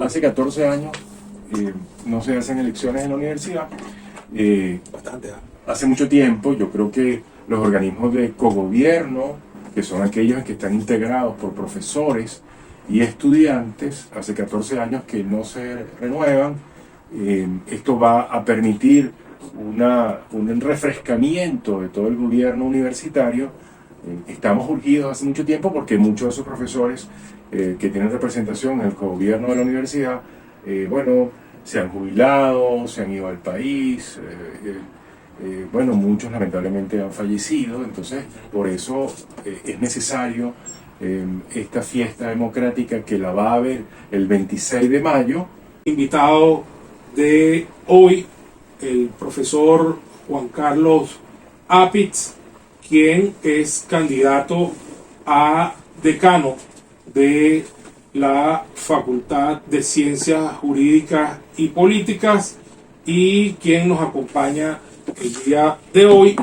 Hace 14 años no se hacen elecciones en la universidad. Hace mucho tiempo, yo creo que los organismos de cogobierno, que son aquellos en que están integrados por profesores y estudiantes, hace 14 años que no se renuevan. Esto va a permitir un refrescamiento de todo el gobierno universitario. Estamos urgidos hace mucho tiempo porque muchos de esos profesores que tienen representación en el gobierno de la universidad, se han jubilado, se han ido al país, muchos lamentablemente han fallecido. Entonces, por eso es necesario esta fiesta democrática que la va a haber el 26 de mayo. Invitado de hoy, el profesor Juan Carlos Apitz, quien es candidato a decano de la Facultad de Ciencias Jurídicas y Políticas y quien nos acompaña el día de hoy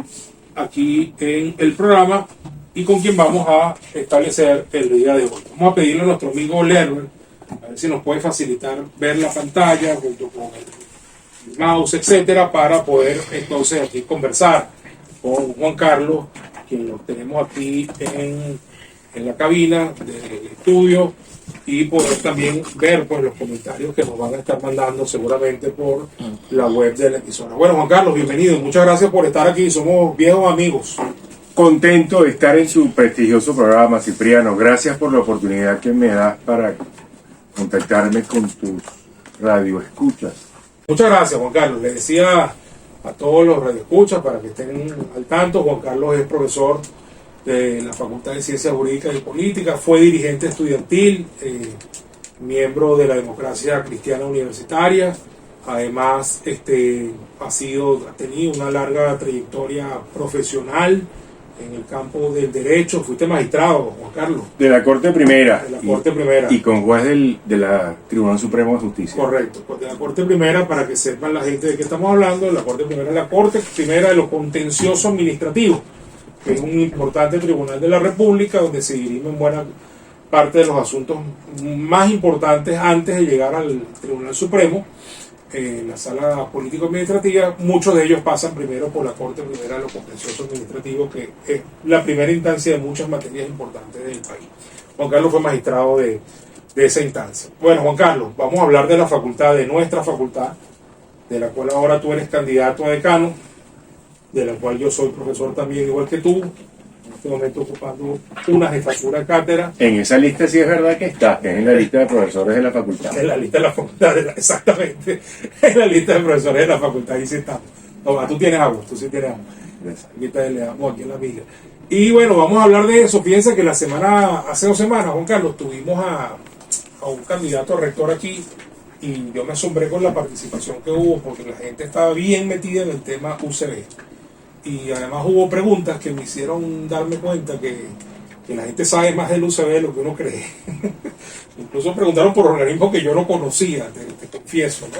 aquí en el programa y con quien vamos a establecer el día de hoy. Vamos a pedirle a nuestro amigo Lerber a ver si nos puede facilitar ver la pantalla junto con el mouse, etcétera, para poder entonces aquí conversar con Juan Carlos, quien lo tenemos aquí en la cabina del estudio, y poder también ver pues los comentarios que nos van a estar mandando seguramente por la web de la emisora. Bueno, Juan Carlos, bienvenido, muchas gracias por estar aquí, somos viejos amigos. Contento de estar en su prestigioso programa, Cipriano. Gracias por la oportunidad que me das para contactarme con tus radioescuchas. Muchas gracias, Juan Carlos. Le decía a todos los radioescuchas para que estén al tanto, Juan Carlos es profesor de la Facultad de Ciencias Jurídicas y Políticas, fue dirigente estudiantil, miembro de la Democracia Cristiana Universitaria. Además, ha tenido una larga trayectoria profesional en el campo del derecho. Fuiste magistrado, Juan Carlos. De la Corte Primera. De la Corte Primera. Y con juez de la Tribunal Supremo de Justicia. Correcto, pues de la Corte Primera, para que sepan la gente de qué estamos hablando. La Corte Primera es la Corte Primera de lo contencioso administrativo, que es un importante tribunal de la República donde se dirimen buena parte de los asuntos más importantes antes de llegar al Tribunal Supremo. La sala político-administrativa, muchos de ellos pasan primero por la Corte Primera de lo contencioso administrativo, que es la primera instancia de muchas materias importantes del país. Juan Carlos fue magistrado de esa instancia. Bueno, Juan Carlos, vamos a hablar de la facultad, de nuestra facultad, de la cual ahora tú eres candidato a decano, de la cual yo soy profesor también, igual que tú, en este momento ocupando una jefatura de cátedra. En esa lista sí es verdad que estás, que es en la lista de profesores de la facultad. En la lista de la facultad, exactamente, en la lista de profesores de la facultad, ahí sí estamos. Toma, tú tienes agua, tú sí tienes agua. Aquí le damos aquí en la amiga. Y bueno, vamos a hablar de eso. Piensa que hace 2 semanas, Juan Carlos, tuvimos a un candidato a rector aquí, y yo me asombré con la participación que hubo, porque la gente estaba bien metida en el tema UCB. Y además hubo preguntas que me hicieron darme cuenta que la gente sabe más del UCB de lo que uno cree. Incluso preguntaron por organismos que yo no conocía, te confieso, ¿no?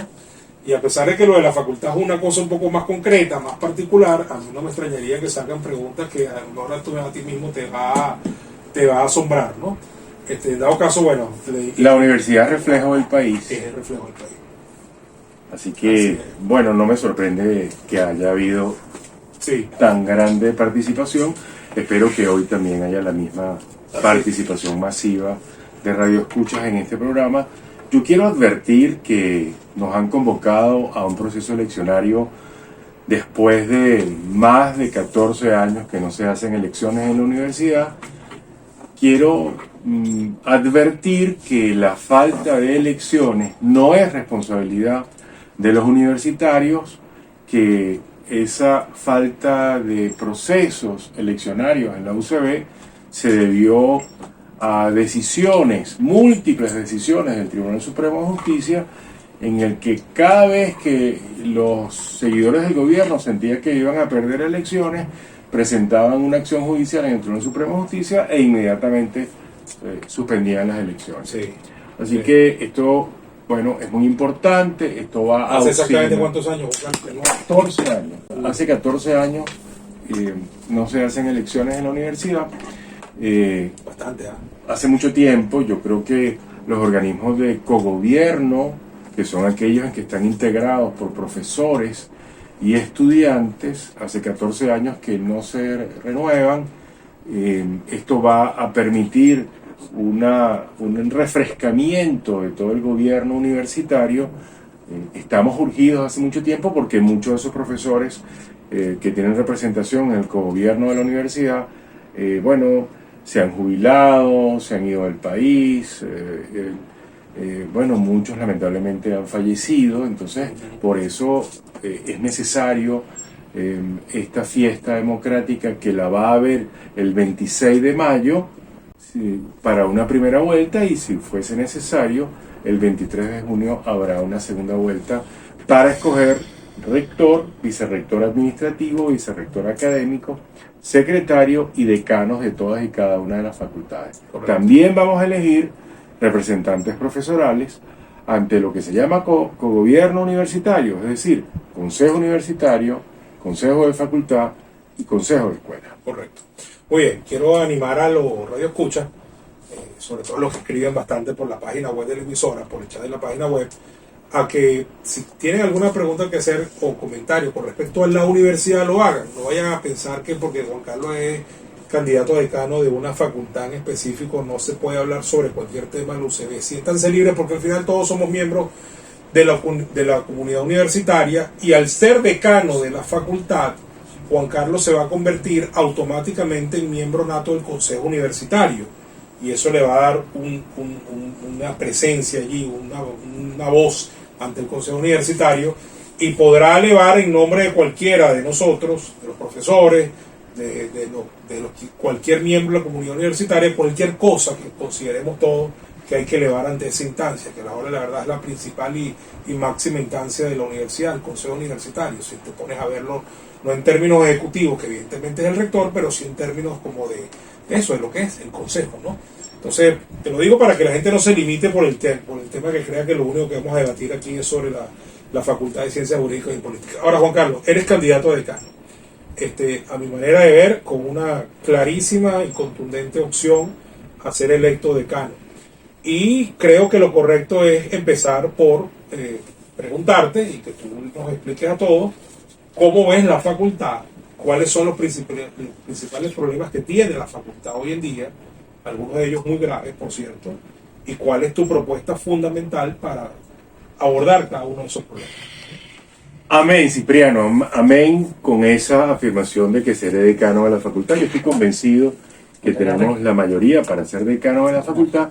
Y a pesar de que lo de la facultad es una cosa un poco más concreta, más particular, a mí no me extrañaría que salgan preguntas que a lo mejor a ti mismo te va a asombrar, ¿no? En dado caso, bueno... La universidad es reflejo del país. Es el reflejo del país. Así que, bueno, no me sorprende que haya habido tan grande participación. Espero que hoy también haya la misma participación masiva de radioescuchas en este programa. Yo quiero advertir que nos han convocado a un proceso eleccionario después de más de 14 años que no se hacen elecciones en la universidad. Quiero advertir que la falta de elecciones no es responsabilidad de los universitarios, que esa falta de procesos eleccionarios en la UCB se debió a múltiples decisiones del Tribunal Supremo de Justicia, en el que cada vez que los seguidores del gobierno sentían que iban a perder elecciones, presentaban una acción judicial en el Tribunal Supremo de Justicia e inmediatamente suspendían las elecciones. Así que esto, bueno, es muy importante. Esto va a... ¿Hace exactamente cuántos años? 14 años. Hace 14 años no se hacen elecciones en la universidad. Bastante. Hace mucho tiempo, yo creo que los organismos de cogobierno, que son aquellos en que están integrados por profesores y estudiantes, hace 14 años que no se renuevan. Esto va a permitir un refrescamiento de todo el gobierno universitario. Estamos urgidos hace mucho tiempo porque muchos de esos profesores que tienen representación en el cogobierno de la universidad, se han jubilado, se han ido del país, muchos lamentablemente han fallecido. Entonces por eso es necesario esta fiesta democrática, que la va a haber el 26 de mayo para una primera vuelta, y si fuese necesario el 23 de junio habrá una segunda vuelta para escoger rector, vicerrector administrativo, vicerrector académico, secretario y decanos de todas y cada una de las facultades. Correcto. También vamos a elegir representantes profesorales ante lo que se llama cogobierno universitario, es decir, consejo universitario, consejo de facultad y consejo de escuela. Correcto. Muy bien, quiero animar a los radioescuchas, sobre todo los que escriben bastante por la página web de la emisora, por el chat de la página web, a que si tienen alguna pregunta que hacer o comentario con respecto a la universidad lo hagan. No vayan a pensar que porque Juan Carlos es candidato a decano de una facultad en específico no se puede hablar sobre cualquier tema en la UCB. Siéntanse libres, porque al final todos somos miembros de la comunidad universitaria, y al ser decano de la facultad, Juan Carlos se va a convertir automáticamente en miembro nato del consejo universitario, y eso le va a dar una presencia allí, una voz ante el consejo universitario, y podrá elevar en nombre de cualquiera de nosotros, de los profesores, cualquier miembro de la comunidad universitaria, cualquier cosa que consideremos todos que hay que elevar ante esa instancia, que ahora la verdad es la principal y máxima instancia de la universidad, el consejo universitario. Si te pones a verlo, no en términos ejecutivos, que evidentemente es el rector, pero sí en términos como de eso, de lo que es el consejo, ¿no? Entonces, te lo digo para que la gente no se limite por el tema que crea que lo único que vamos a debatir aquí es sobre la Facultad de Ciencias Jurídicas y Políticas. Ahora, Juan Carlos, eres candidato a decano. A mi manera de ver, con una clarísima y contundente opción a ser electo decano. Y creo que lo correcto es empezar por preguntarte, y que tú nos expliques a todos, cómo ves la facultad, cuáles son los principales problemas que tiene la facultad hoy en día, algunos de ellos muy graves, por cierto, y cuál es tu propuesta fundamental para abordar cada uno de esos problemas. Amén, Cipriano, amén con esa afirmación de que seré decano de la facultad. Yo estoy convencido que tenemos la mayoría para ser decano de la facultad.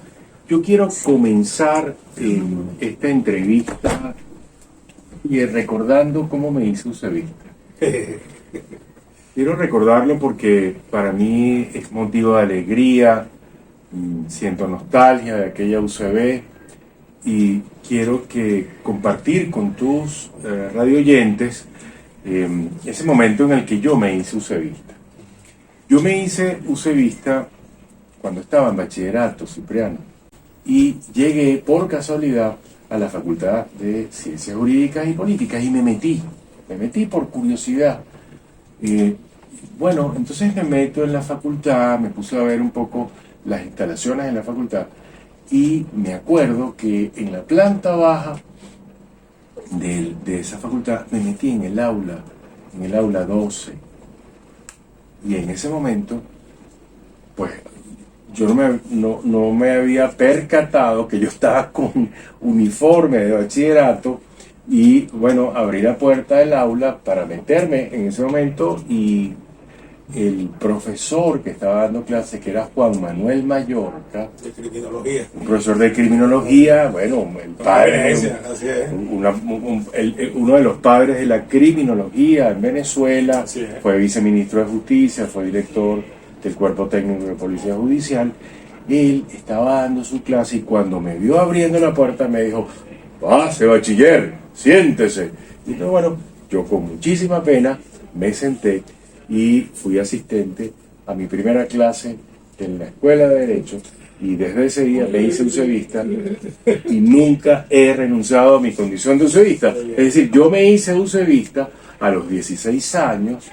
Yo quiero comenzar esta entrevista recordando cómo me hice UCBista. Quiero recordarlo porque para mí es motivo de alegría, siento nostalgia de aquella UCB, y quiero compartir con tus radioyentes ese momento en el que yo me hice UCBista. Yo me hice UCBista cuando estaba en bachillerato, Cipriano, y llegué por casualidad a la Facultad de Ciencias Jurídicas y Políticas y me metí por curiosidad. Entonces me meto en la facultad, me puse a ver un poco las instalaciones en la facultad, y me acuerdo que en la planta baja de esa facultad me metí en el aula 12, y en ese momento pues yo no me había percatado que yo estaba con uniforme de bachillerato, y abrí la puerta del aula para meterme en ese momento, y el profesor que estaba dando clases, que era Juan Manuel Mallorca, de criminología, un profesor de criminología, el padre, uno de los padres de la criminología en Venezuela, fue viceministro de Justicia, fue director del Cuerpo Técnico de Policía Judicial. Él estaba dando su clase, y cuando me vio abriendo la puerta me dijo: "Pase, bachiller, siéntese". Y yo con muchísima pena me senté y fui asistente a mi primera clase en la Escuela de Derecho, y desde ese día me hice UCBista y nunca he renunciado a mi condición de UCBista. Es decir, yo me hice UCBista a los 16 años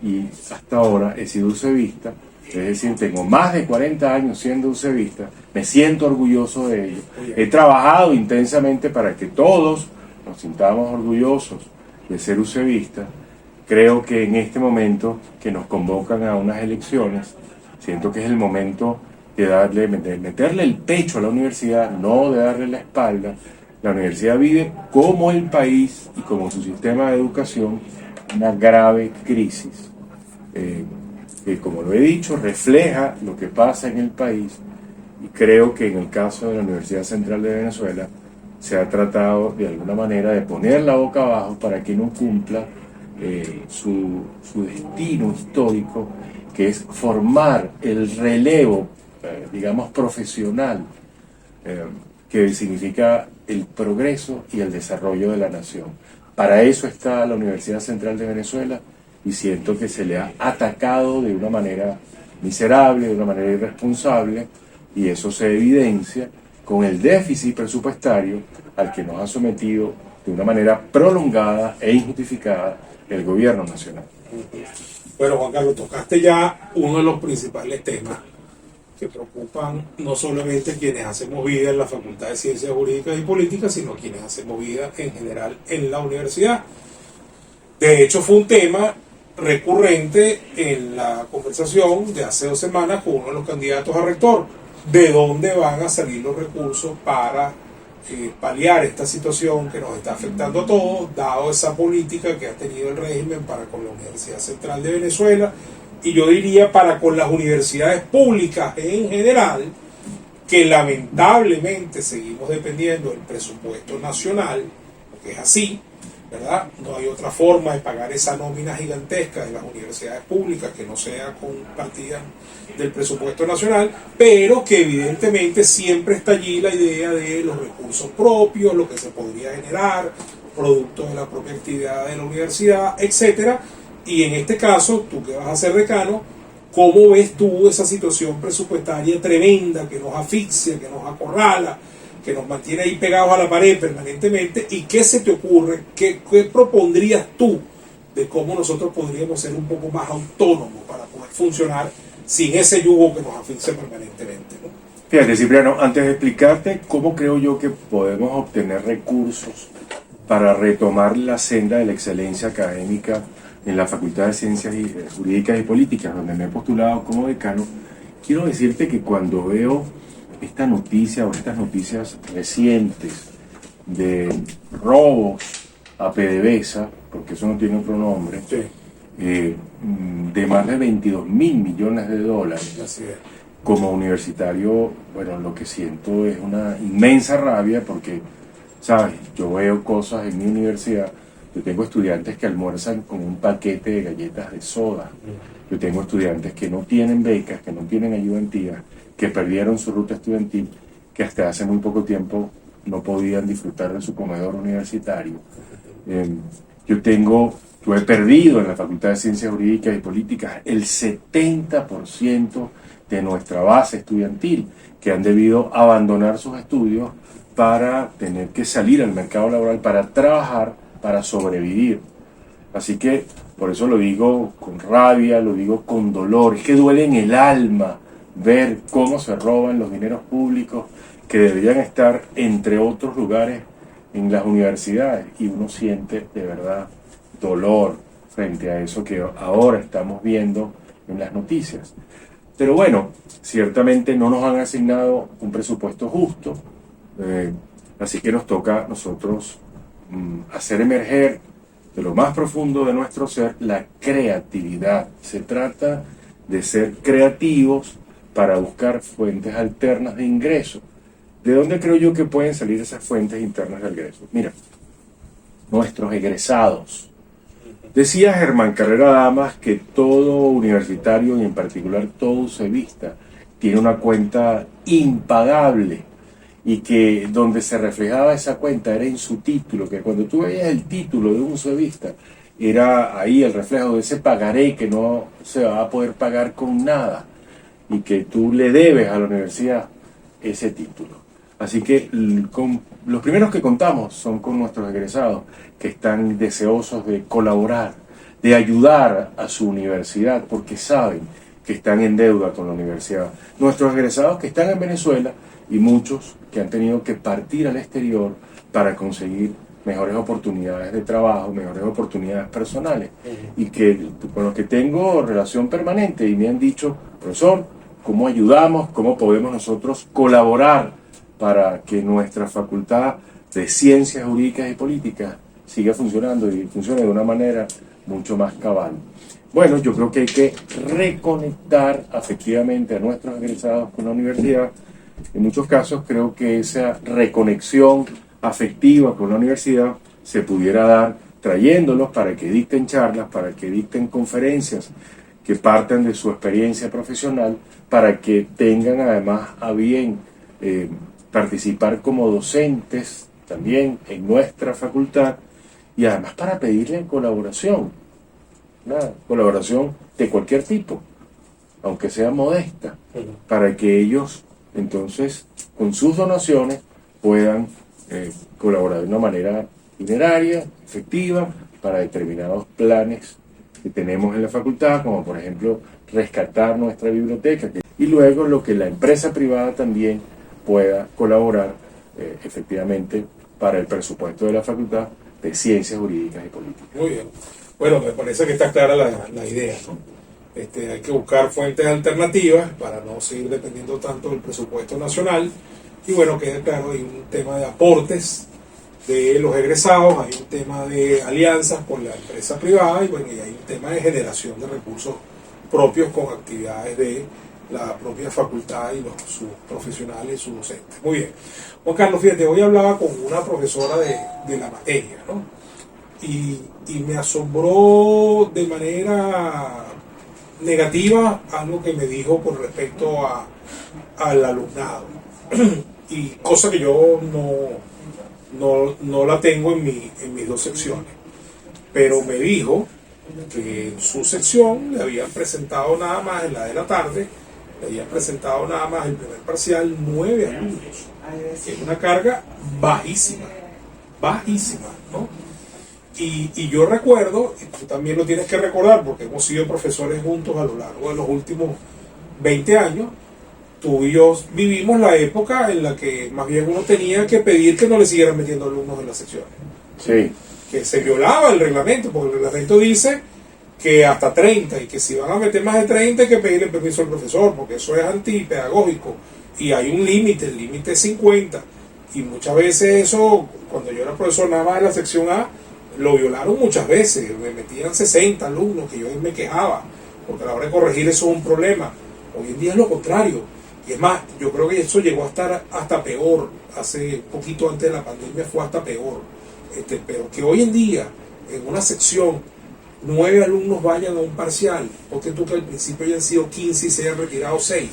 y hasta ahora he sido UCBista, Es decir, tengo más de 40 años siendo ucebista, me siento orgulloso de ello. He trabajado intensamente para que todos nos sintamos orgullosos de ser ucebistas. Creo que en este momento que nos convocan a unas elecciones, siento que es el momento de meterle el pecho a la universidad, no de darle la espalda. La universidad vive como el país y como su sistema de educación una grave crisis. Que como lo he dicho, refleja lo que pasa en el país, y creo que en el caso de la Universidad Central de Venezuela se ha tratado de alguna manera de poner la boca abajo para que no cumpla su destino histórico, que es formar el relevo, digamos, profesional, que significa el progreso y el desarrollo de la nación. Para eso está la Universidad Central de Venezuela, y siento que se le ha atacado de una manera miserable, de una manera irresponsable, y eso se evidencia con el déficit presupuestario al que nos ha sometido de una manera prolongada e injustificada el gobierno nacional. Bueno, Juan Carlos, tocaste ya uno de los principales temas que preocupan no solamente quienes hacemos vida en la Facultad de Ciencias Jurídicas y Políticas, sino quienes hacemos vida en general en la universidad. De hecho, fue un tema recurrente en la conversación de hace 2 semanas con uno de los candidatos a rector. ¿De dónde van a salir los recursos para paliar esta situación que nos está afectando a todos, dado esa política que ha tenido el régimen para con la Universidad Central de Venezuela, y yo diría para con las universidades públicas en general, que lamentablemente seguimos dependiendo del presupuesto nacional, porque es así, ¿verdad? No hay otra forma de pagar esa nómina gigantesca de las universidades públicas que no sea con partidas del presupuesto nacional, pero que evidentemente siempre está allí la idea de los recursos propios, lo que se podría generar, producto de la propia actividad de la universidad, etcétera. Y en este caso, tú que vas a ser decano, ¿cómo ves tú esa situación presupuestaria tremenda que nos asfixia, que nos acorrala, que nos mantiene ahí pegados a la pared permanentemente? ¿Y qué se te ocurre? ¿Qué propondrías tú de cómo nosotros podríamos ser un poco más autónomos para poder funcionar sin ese yugo que nos asfixia permanentemente, ¿no? Fíjate, Cipriano, antes de explicarte cómo creo yo que podemos obtener recursos para retomar la senda de la excelencia académica en la Facultad de Ciencias Jurídicas y Políticas, donde me he postulado como decano, quiero decirte que cuando veo esta noticia o estas noticias recientes de robos a PDVSA, porque eso no tiene otro nombre, Sí. De más de 22.000 millones de dólares, Así es. como universitario, bueno, lo que siento es una inmensa rabia porque, ¿sabes? Yo veo cosas en mi universidad. Yo tengo estudiantes que almuerzan con un paquete de galletas de soda. Yo tengo estudiantes que no tienen becas, que no tienen ayudantías, que perdieron su ruta estudiantil, que hasta hace muy poco tiempo no podían disfrutar de su comedor universitario. Yo he perdido en la Facultad de Ciencias Jurídicas y Políticas el 70% de nuestra base estudiantil, que han debido abandonar sus estudios para tener que salir al mercado laboral, para trabajar, para sobrevivir. Así que por eso lo digo con rabia, lo digo con dolor. Es que duele en el alma ver cómo se roban los dineros públicos que deberían estar, entre otros lugares, en las universidades, y uno siente de verdad dolor frente a eso que ahora estamos viendo en las noticias. Pero bueno, ciertamente no nos han asignado un presupuesto justo, así que nos toca a nosotros hacer emerger de lo más profundo de nuestro ser la creatividad. Se trata de ser creativos para buscar fuentes alternas de ingreso. ¿De dónde creo yo que pueden salir esas fuentes internas de ingreso? Mira, nuestros egresados. Decía Germán Carrera Damas que todo universitario, y en particular todo ucebista, tiene una cuenta impagable, y que donde se reflejaba esa cuenta era en su título, que cuando tú veías el título de un ucebista, era ahí el reflejo de ese pagaré que no se va a poder pagar con nada, y que tú le debes a la universidad ese título. Así que los primeros que contamos son con nuestros egresados, que están deseosos de colaborar, de ayudar a su universidad, porque saben que están en deuda con la universidad, nuestros egresados que están en Venezuela y muchos que han tenido que partir al exterior para conseguir mejores oportunidades de trabajo, mejores oportunidades personales, y que con los que tengo relación permanente y me han dicho, profesor, ¿cómo ayudamos? ¿Cómo podemos nosotros colaborar para que nuestra facultad de Ciencias Jurídicas y Políticas siga funcionando y funcione de una manera mucho más cabal? Bueno, yo creo que hay que reconectar afectivamente a nuestros egresados con la universidad. En muchos casos creo que esa reconexión afectiva con la universidad se pudiera dar trayéndolos para que dicten charlas, para que dicten conferencias que partan de su experiencia profesional, para que tengan además a bien participar como docentes también en nuestra facultad, y además para pedirle colaboración, una colaboración de cualquier tipo, aunque sea modesta, para que ellos entonces con sus donaciones puedan colaborar de una manera itineraria, efectiva, para determinados planes que tenemos en la facultad, como por ejemplo rescatar nuestra biblioteca, y luego lo que la empresa privada también pueda colaborar efectivamente para el presupuesto de la Facultad de Ciencias Jurídicas y Políticas. Muy bien. Bueno, me parece que está clara la idea, ¿no? Hay que buscar fuentes alternativas para no seguir dependiendo tanto del presupuesto nacional. Y bueno, queda claro, hay un tema de aportes de los egresados, hay un tema de alianzas con la empresa privada y bueno, y hay un tema de generación de recursos propios con actividades de la propia facultad y sus profesionales, sus docentes. Muy bien. Juan Carlos, fíjate, hoy hablaba con una profesora de la materia, ¿no? Y me asombró de manera negativa algo que me dijo con respecto al alumnado. Y cosa que yo no la tengo en mis dos secciones. Pero me dijo que en su sección le habían presentado nada más, en la de la tarde, le habían presentado nada más el primer parcial 9 alumnos, que es una carga bajísima, ¿no? Y yo recuerdo, y tú también lo tienes que recordar, porque hemos sido profesores juntos a lo largo de los últimos 20 años, tú y yo vivimos la época en la que más bien uno tenía que pedir que no le siguieran metiendo alumnos en las secciones. Sí. Que se violaba el reglamento, porque el reglamento dice que hasta 30, y que si van a meter más de 30 hay que pedirle permiso al profesor, porque eso es antipedagógico, y hay un límite, el límite es 50, y muchas veces eso, cuando yo era profesor nada más de la sección A, lo violaron muchas veces, me metían 60 alumnos, que yo me quejaba, porque a la hora de corregir eso es un problema. Hoy en día es lo contrario, y es más, yo creo que eso llegó a estar hasta peor, hace poquito antes de la pandemia fue hasta peor, pero que hoy en día, en una sección, 9 alumnos vayan a un parcial, porque tú que al principio hayan sido 15 y se hayan retirado 6,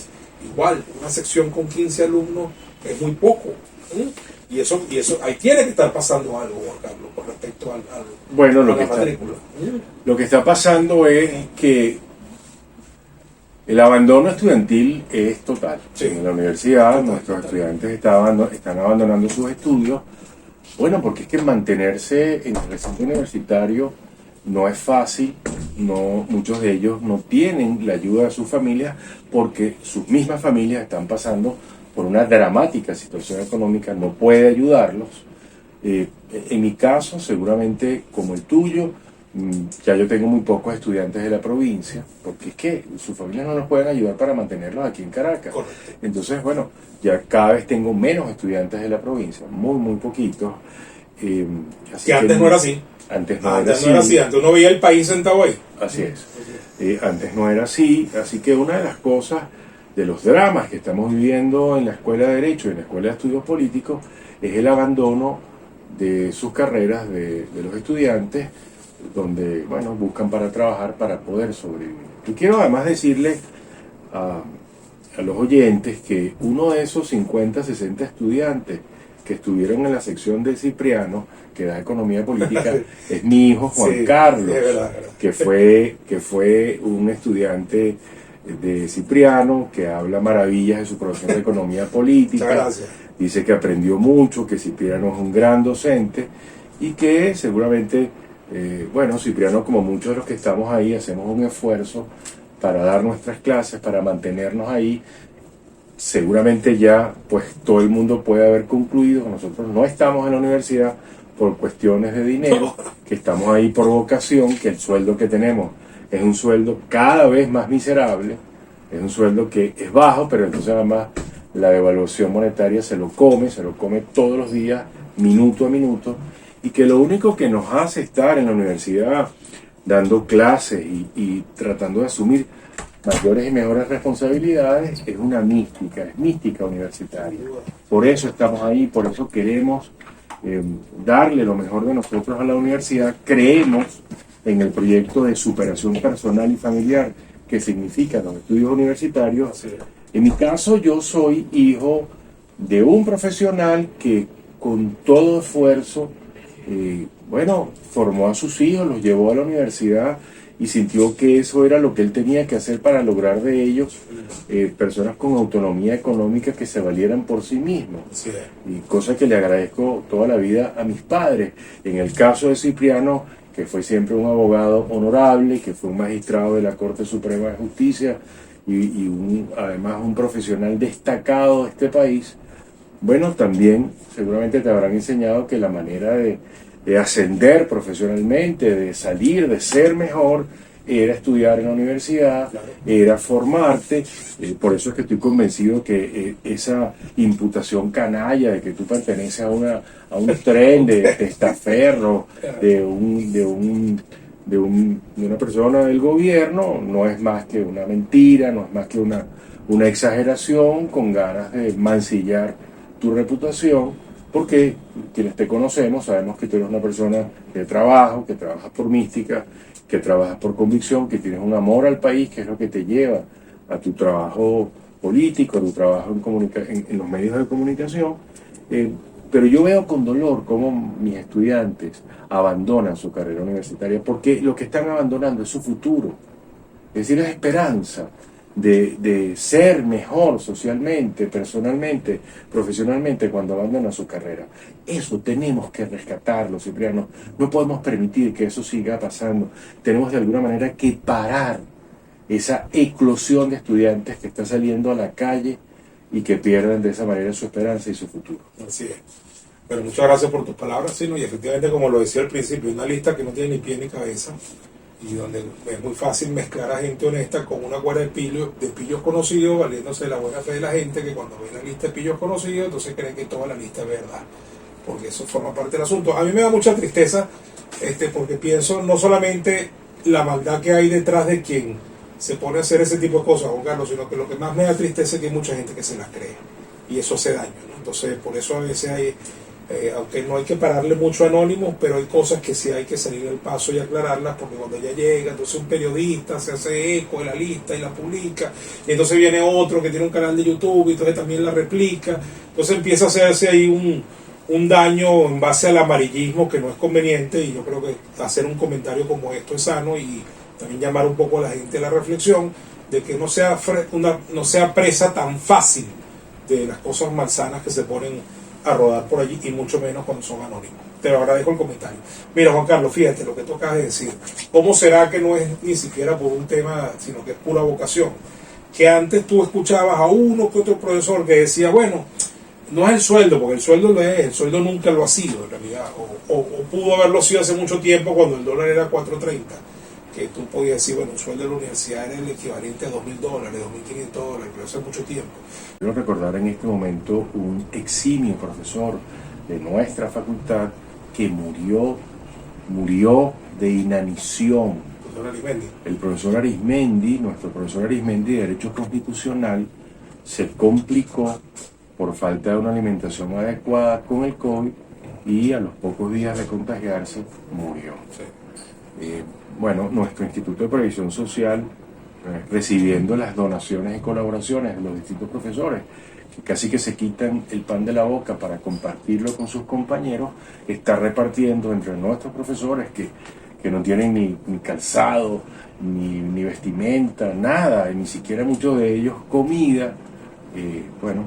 igual, una sección con 15 alumnos es muy poco, ¿sí? Y eso ahí tiene que estar pasando algo, Juan Carlos, con respecto a la matrícula. Lo que está pasando es que el abandono estudiantil es total. Sí. En la universidad nuestros estudiantes están abandonando sus estudios. Bueno, porque es que mantenerse en el recinto universitario no es fácil. Muchos de ellos no tienen la ayuda de sus familias porque sus mismas familias están pasando por una dramática situación económica, no puede ayudarlos. En mi caso, seguramente como el tuyo, ya yo tengo muy pocos estudiantes de la provincia, porque es que sus familias no nos pueden ayudar para mantenerlos aquí en Caracas. Correcto. Entonces, bueno, ya cada vez tengo menos estudiantes de la provincia, muy poquitos. Que antes no era así. Antes no era así, antes uno veía el país sentado ahí. Así es. Antes no era así, así que una de las cosas, de los dramas que estamos viviendo en la Escuela de Derecho y en la Escuela de Estudios Políticos, es el abandono de sus carreras de los estudiantes, donde, bueno, buscan para trabajar para poder sobrevivir. Yo quiero además decirle a los oyentes que uno de esos 50, 60 estudiantes que estuvieron en la sección de Cipriano, que da Economía Política, es mi hijo Juan Carlos, verdad. que fue un estudiante de Cipriano, que habla maravillas de su profesión de Economía Política, dice que aprendió mucho, que Cipriano es un gran docente y que seguramente, Cipriano, como muchos de los que estamos ahí, hacemos un esfuerzo para dar nuestras clases, para mantenernos ahí. Seguramente ya pues todo el mundo puede haber concluido que nosotros no estamos en la universidad por cuestiones de dinero, que estamos ahí por vocación, que el sueldo que tenemos es un sueldo cada vez más miserable, es un sueldo que es bajo, pero entonces además la devaluación monetaria se lo come todos los días, minuto a minuto, y que lo único que nos hace estar en la universidad dando clases y tratando de asumir mayores y mejores responsabilidades es una mística, es mística universitaria. Por eso estamos ahí, por eso queremos darle lo mejor de nosotros a la universidad. Creemos en el proyecto de superación personal y familiar que significan los estudios universitarios. En mi caso, yo soy hijo de un profesional que con todo esfuerzo, formó a sus hijos, los llevó a la universidad y sintió que eso era lo que él tenía que hacer para lograr de ellos personas con autonomía económica que se valieran por sí mismos. Sí. Y cosa que le agradezco toda la vida a mis padres. En el caso de Cipriano, que fue siempre un abogado honorable, que fue un magistrado de la Corte Suprema de Justicia y además un profesional destacado de este país, bueno, también seguramente te habrán enseñado que la manera de ascender profesionalmente, de salir, de ser mejor, era estudiar en la universidad, claro, era formarte. Por eso es que estoy convencido que esa imputación canalla de que tú perteneces a un tren de testaferro, de una persona del gobierno, no es más que una mentira, no es más que una exageración con ganas de mancillar tu reputación. Porque quienes te conocemos sabemos que tú eres una persona de trabajo, que trabajas por mística, que trabajas por convicción, que tienes un amor al país, que es lo que te lleva a tu trabajo político, a tu trabajo en los medios de comunicación. Pero yo veo con dolor cómo mis estudiantes abandonan su carrera universitaria, porque lo que están abandonando es su futuro, es decir, la esperanza de ser mejor socialmente, personalmente, profesionalmente cuando abandonan su carrera. Eso tenemos que rescatarlo, Cipriano. No podemos permitir que eso siga pasando. Tenemos de alguna manera que parar esa eclosión de estudiantes que está saliendo a la calle y que pierden de esa manera su esperanza y su futuro. Así es. Bueno, muchas gracias por tus palabras, Sino, y efectivamente, como lo decía al principio, una lista que no tiene ni pie ni cabeza, y donde es muy fácil mezclar a gente honesta con una cuerda de pillos conocidos, valiéndose de la buena fe de la gente, que cuando ven la lista de pillos conocidos, entonces creen que toda la lista es verdad, porque eso forma parte del asunto. A mí me da mucha tristeza, porque pienso no solamente la maldad que hay detrás de quien se pone a hacer ese tipo de cosas, Juan Carlos, sino que lo que más me da tristeza es que hay mucha gente que se las cree, y eso hace daño, ¿no? Entonces, por eso a veces hay... aunque no hay que pararle mucho a Anónimos, pero hay cosas que sí hay que salir del paso y aclararlas, porque cuando ella llega, entonces un periodista se hace eco de la lista y la publica, y entonces viene otro que tiene un canal de YouTube y entonces también la replica, entonces empieza a hacerse ahí un daño en base al amarillismo que no es conveniente, y yo creo que hacer un comentario como esto es sano, y también llamar un poco a la gente a la reflexión de que no sea presa tan fácil de las cosas malsanas que se ponen a rodar por allí, y mucho menos cuando son anónimos. Te lo agradezco el comentario. Mira, Juan Carlos, fíjate lo que tú acabas de decir. ¿Cómo será que no es ni siquiera por un tema, sino que es pura vocación? Que antes tú escuchabas a uno que otro profesor que decía, bueno, no es el sueldo, porque el sueldo lo es, el sueldo nunca lo ha sido en realidad, o pudo haberlo sido hace mucho tiempo cuando el dólar era 4.30, que tú podías decir, bueno, el sueldo de la universidad era el equivalente a $2.000, $2.500, pero hace mucho tiempo. Quiero recordar en este momento un eximio profesor de nuestra facultad que murió de inanición. El profesor Arismendi, nuestro profesor Arismendi de Derecho Constitucional, se complicó por falta de una alimentación adecuada con el COVID y a los pocos días de contagiarse murió. Sí. Nuestro Instituto de Previsión Social, recibiendo las donaciones y colaboraciones de los distintos profesores, que casi que se quitan el pan de la boca para compartirlo con sus compañeros, está repartiendo entre nuestros profesores que no tienen ni calzado, ni vestimenta, nada, y ni siquiera muchos de ellos comida.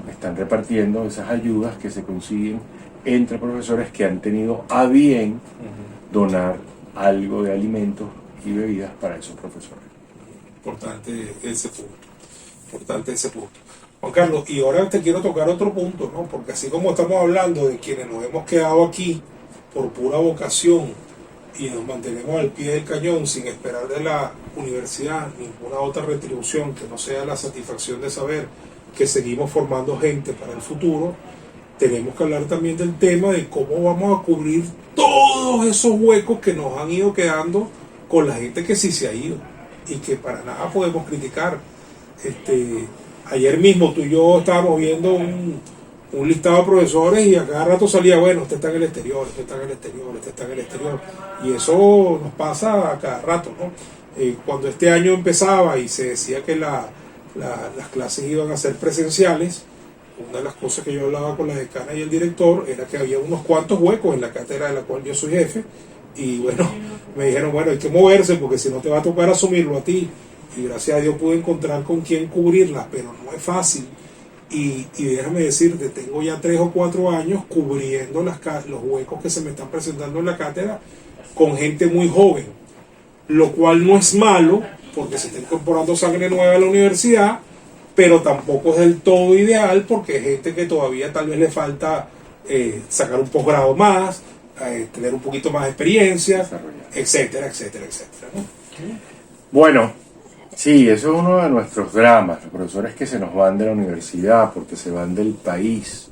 Están repartiendo esas ayudas que se consiguen entre profesores que han tenido a bien donar algo de alimentos y bebidas para esos profesores. Importante ese punto. Importante ese punto. Juan Carlos, y ahora te quiero tocar otro punto, ¿no? Porque así como estamos hablando de quienes nos hemos quedado aquí por pura vocación y nos mantenemos al pie del cañón sin esperar de la universidad ninguna otra retribución que no sea la satisfacción de saber que seguimos formando gente para el futuro, tenemos que hablar también del tema de cómo vamos a cubrir todos esos huecos que nos han ido quedando con la gente que sí se ha ido y que para nada podemos criticar. Ayer mismo tú y yo estábamos viendo un listado de profesores y a cada rato salía, bueno, usted está en el exterior, usted está en el exterior, usted está en el exterior. Y eso nos pasa a cada rato, ¿no? Cuando este año empezaba y se decía que las clases iban a ser presenciales, una de las cosas que yo hablaba con la decana y el director era que había unos cuantos huecos en la cátedra de la cual yo soy jefe. Y bueno, me dijeron, bueno, hay que moverse porque si no te va a tocar asumirlo a ti. Y gracias a Dios pude encontrar con quién cubrirlas, pero no es fácil. Y déjame decirte, tengo ya 3 o 4 años cubriendo los huecos que se me están presentando en la cátedra con gente muy joven, lo cual no es malo porque se está incorporando sangre nueva a la universidad, pero tampoco es del todo ideal porque hay gente que todavía tal vez le falta sacar un posgrado más, tener un poquito más de experiencia, etcétera, etcétera, etcétera, ¿no? Bueno, sí, eso es uno de nuestros dramas, los profesores que se nos van de la universidad porque se van del país.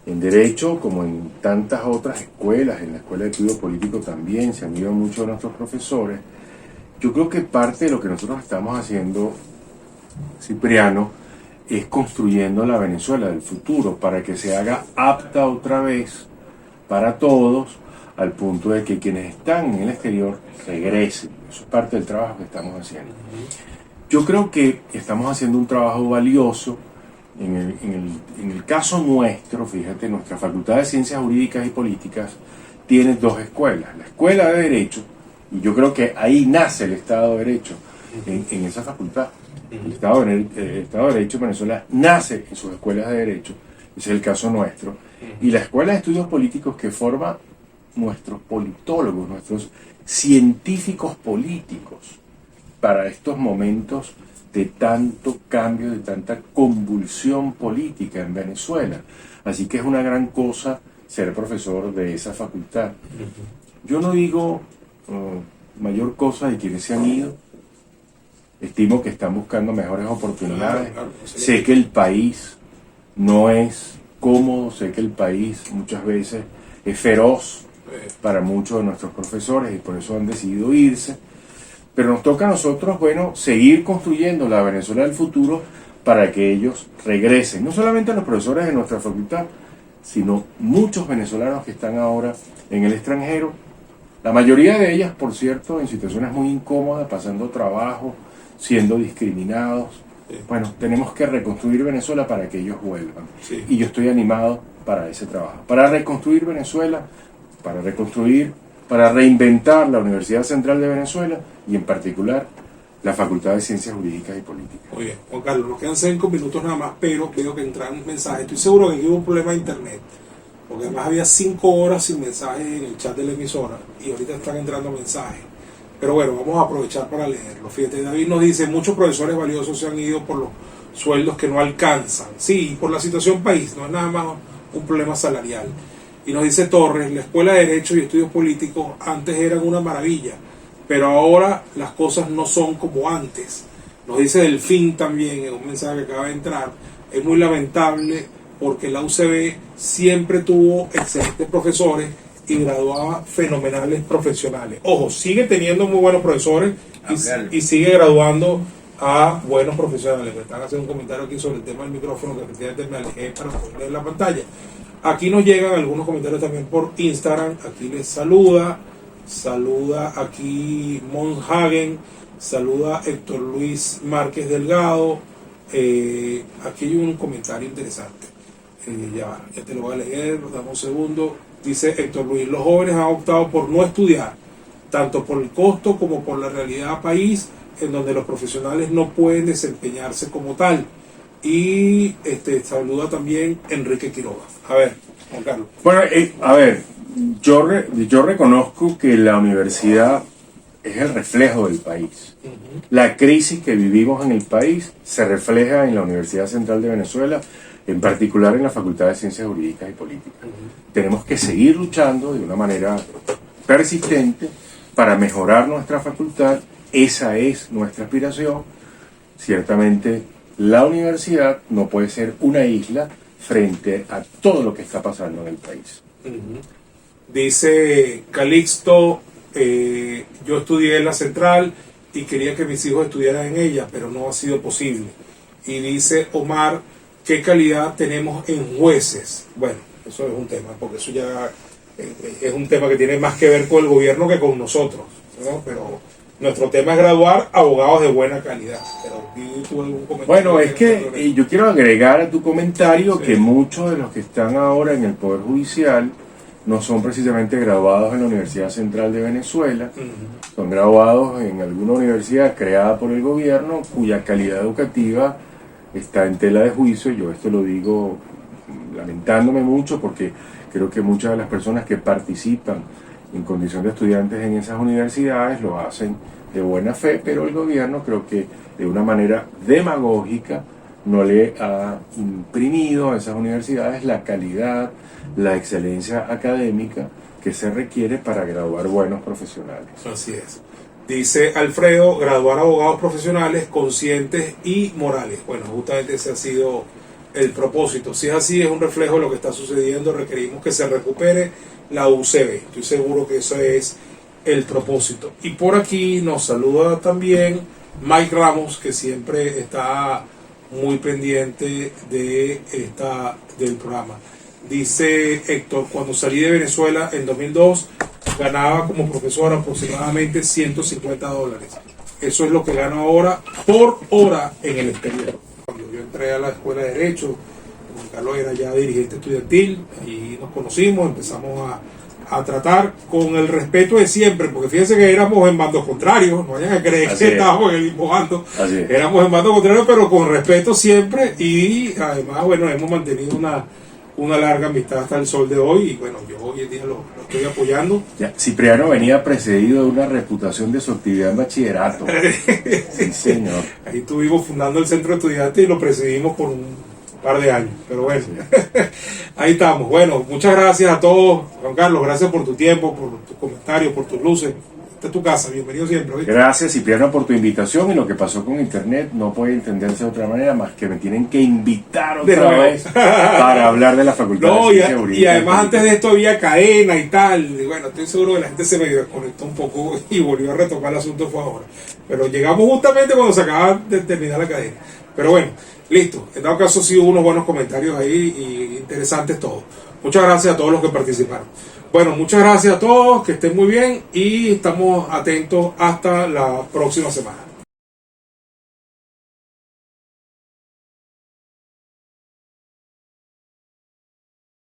En Derecho, como en tantas otras escuelas, en la Escuela de Estudio Político también se han ido muchos de nuestros profesores. Yo creo que parte de lo que nosotros estamos haciendo, Cipriano, es construyendo la Venezuela del futuro para que se haga apta otra vez para todos, al punto de que quienes están en el exterior regresen. Eso es parte del trabajo que estamos haciendo. Yo creo que estamos haciendo un trabajo valioso. En el caso nuestro, fíjate, nuestra Facultad de Ciencias Jurídicas y Políticas tiene 2 escuelas. La Escuela de Derecho, y yo creo que ahí nace el Estado de Derecho, en esa facultad. El Estado de Derecho en Venezuela nace en sus escuelas de Derecho, ese es el caso nuestro. Y la Escuela de Estudios Políticos que forma nuestros politólogos, nuestros científicos políticos para estos momentos de tanto cambio, de tanta convulsión política en Venezuela. Así que es una gran cosa ser profesor de esa facultad. Yo no digo mayor cosa de quienes se han ido. Estimo que están buscando mejores oportunidades. Sé que el país no es cómodo, sé que el país muchas veces es feroz para muchos de nuestros profesores y por eso han decidido irse. Pero nos toca a nosotros, bueno, seguir construyendo la Venezuela del futuro para que ellos regresen. No solamente a los profesores de nuestra facultad, sino muchos venezolanos que están ahora en el extranjero. La mayoría de ellas, por cierto, en situaciones muy incómodas, pasando trabajo, siendo discriminados. Bueno, tenemos que reconstruir Venezuela para que ellos vuelvan. Sí. Y yo estoy animado para ese trabajo. Para reconstruir Venezuela, para reinventar la Universidad Central de Venezuela y en particular la Facultad de Ciencias Jurídicas y Políticas. Muy bien, Juan Carlos, nos quedan 5 minutos nada más, pero veo que entran mensajes. Estoy seguro que aquí hubo un problema de internet, porque además había 5 horas sin mensajes en el chat de la emisora y ahorita están entrando mensajes. Pero bueno, vamos a aprovechar para leerlo. Fíjate, David nos dice, muchos profesores valiosos se han ido por los sueldos que no alcanzan. Sí, por la situación país, no es nada más un problema salarial. Y nos dice Torres, la Escuela de Derecho y Estudios Políticos antes eran una maravilla, pero ahora las cosas no son como antes. Nos dice Delfín también en un mensaje que acaba de entrar, es muy lamentable porque la UCB siempre tuvo excelentes profesores y graduaba fenomenales profesionales. Ojo, sigue teniendo muy buenos profesores y sigue graduando a buenos profesionales. Me están haciendo un comentario aquí sobre el tema del micrófono que efectivamente me alejé para poder leer la pantalla. Aquí nos llegan algunos comentarios también por Instagram. Aquí les saluda aquí Monhagen, saluda Héctor Luis Márquez Delgado. Aquí hay un comentario interesante. Ya te lo voy a leer, dame un segundo. Dice Héctor Luis, los jóvenes han optado por no estudiar, tanto por el costo como por la realidad país, en donde los profesionales no pueden desempeñarse como tal. Y saluda también Enrique Quiroga. A ver, Juan Carlos. Bueno, yo reconozco que la universidad es el reflejo del país. La crisis que vivimos en el país se refleja en la Universidad Central de Venezuela, en particular en la Facultad de Ciencias Jurídicas y Políticas. Tenemos que seguir luchando de una manera persistente para mejorar nuestra facultad. Esa es nuestra aspiración. Ciertamente, la universidad no puede ser una isla frente a todo lo que está pasando en el país. Dice Calixto, yo estudié en la Central y quería que mis hijos estudiaran en ella, pero no ha sido posible. Y dice Omar, ¿qué calidad tenemos en jueces? Bueno, eso es un tema, porque eso ya es un tema que tiene más que ver con el gobierno que con nosotros, ¿no? Pero nuestro tema es graduar abogados de buena calidad. Bueno, es que yo quiero agregar a tu comentario que muchos de los que están ahora en el Poder Judicial no son precisamente graduados en la Universidad Central de Venezuela, son graduados en alguna universidad creada por el gobierno cuya calidad educativa está en tela de juicio. Yo esto lo digo lamentándome mucho porque creo que muchas de las personas que participan en condición de estudiantes en esas universidades lo hacen de buena fe, pero el gobierno creo que de una manera demagógica no le ha imprimido a esas universidades la calidad, la excelencia académica que se requiere para graduar buenos profesionales. Así es. Dice Alfredo, graduar abogados profesionales conscientes y morales. Bueno, justamente ese ha sido el propósito. Si es así, es un reflejo de lo que está sucediendo. Requerimos que se recupere la UCB. Estoy seguro que eso es el propósito. Y por aquí nos saluda también Mike Ramos, que siempre está muy pendiente del programa. Dice Héctor, cuando salí de Venezuela en 2002, ganaba como profesor aproximadamente $150. Eso es lo que gano ahora por hora en el exterior. Cuando yo entré a la Escuela de Derecho, Carlos era ya dirigente estudiantil, y nos conocimos, empezamos a tratar con el respeto de siempre, porque fíjense que éramos en bandos contrarios, no vayan a creer que estábamos en el mismo bando, éramos en bandos contrarios, pero con respeto siempre, y además, bueno, hemos mantenido una larga amistad hasta el sol de hoy, y bueno, yo hoy en día lo estoy apoyando. Ya, Cipriano venía precedido de una reputación de su actividad en bachillerato. Sí, señor. Ahí estuvimos fundando el centro de estudiantes y lo presidimos por un par de años, pero bueno, ahí estamos. Bueno, muchas gracias a todos. Juan Carlos, gracias por tu tiempo, por tus comentarios, por tus luces. Esta es tu casa, bienvenido siempre. ¿Viste? Gracias, Cipriano, por tu invitación. Y lo que pasó con internet no puede entenderse de otra manera más que me tienen que invitar otra vez para hablar de la Facultad de Ciencias Jurídicas. Y además antes de esto había cadena y tal, y bueno, estoy seguro que la gente se me desconectó un poco y volvió a retomar el asunto, fue ahora, pero llegamos justamente cuando se acaba de terminar la cadena. Pero bueno, listo. En dado caso sí hubo unos buenos comentarios ahí y interesantes todos. Muchas gracias a todos los que participaron. Bueno, muchas gracias a todos, que estén muy bien y estamos atentos hasta la próxima semana.